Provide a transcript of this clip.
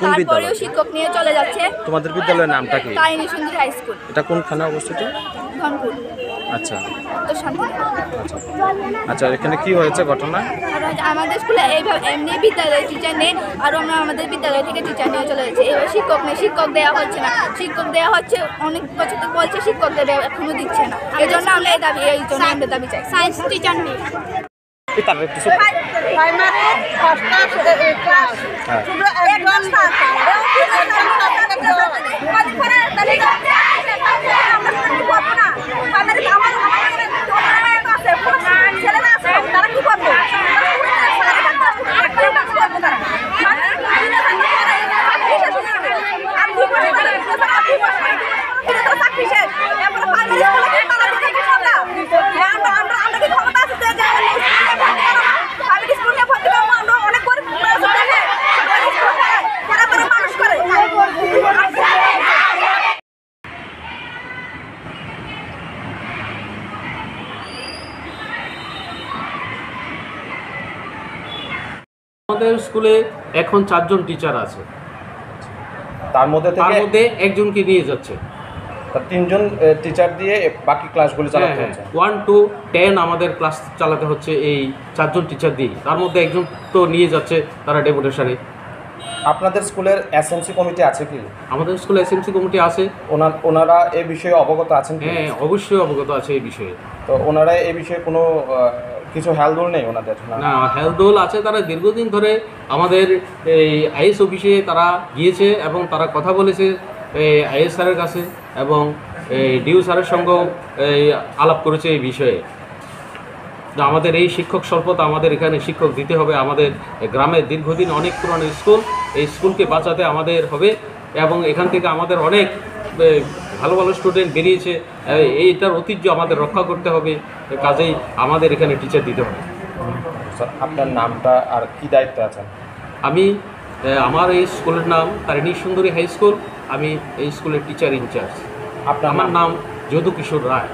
তারপরেও শিক্ষক নিয়ে চলে যাচ্ছে। তোমাদের বিদ্যালয়ের নামটা কি? তারিণী সুন্দরী হাই স্কুল। এটা কোনখানে অবস্থিত? ধনপুর। আচ্ছা তো শান্তি। আচ্ছা, এখানে কি হয়েছে ঘটনা? আর আমাদের স্কুলে এইভাবে এমনি বিদ্যালয়ে টিচার নেই, আর আমরা আমাদের বিদ্যালয় থেকে টিচার নিয়ে চলে যাচ্ছি। এবার শিক্ষক নেই, শিক্ষক দেওয়া হচ্ছে না। শিক্ষক দেওয়া হচ্ছে অনেক বছর থেকে বলছে, শিক্ষক দেওয়া এখনো দিচ্ছে না। এই জন্য আমরা এই জন্য আমরা দাবি চাই সায়েন্স টিচার নেই। প্রাইমারি ফার্স্ট ক্লাস শুধু একজন আমাদের স্কুলে এখন 4 জন টিচার আছে, তার মধ্যে একজনকে নিয়ে যাচ্ছে। 3 জন টিচার দিয়ে বাকি ক্লাসগুলো চালাতে হচ্ছে। 1 to 10 আমাদের ক্লাস চালাতে হচ্ছে এই 4 জন টিচার দিয়ে। তার মধ্যে একজন তো নিয়ে যাচ্ছে তারা ডেপুটেশনে। আপনাদের স্কুলের এসএমসি কমিটি আছে কি? আমাদের স্কুলে এসএমসি কমিটি আছে। ওনারা এই বিষয়ে অবগত আছেন কি? হ্যাঁ, অবশ্যই অবগত আছে এই বিষয়ে। তো ওনারা এই বিষয়ে কোনো কিছু হেলদোল নেই ওনাদের? না, হেলদোল আছে। তারা দীর্ঘদিন ধরে আমাদের এই আইএস অফিসে তারা গিয়েছে এবং তারা কথা বলেছে আইএস স্যারের কাছে, এবং ডিউ স্যারের সঙ্গেও আলাপ করেছে এই বিষয়ে। আমাদের এই শিক্ষক স্বল্পতা, আমাদের এখানে শিক্ষক দিতে হবে। আমাদের গ্রামের দীর্ঘদিন অনেক পুরনো স্কুল, এই স্কুলকে বাঁচাতে আমাদের হবে, এবং এখান থেকে আমাদের অনেক ভালো ভালো স্টুডেন্ট বেরিয়েছে। এইটার ঐতিহ্য আমাদের রক্ষা করতে হবে, কাজেই আমাদের এখানে টিচার দিতে হবে। স্যার, আপনার নামটা আর কি দায়িত্বে আছেন? আমার এই স্কুলের নাম তারিণী সুন্দরী হাই স্কুল। আমি এই স্কুলের টিচার ইনচার্জ। আমার নাম যদু কিশোর রায়।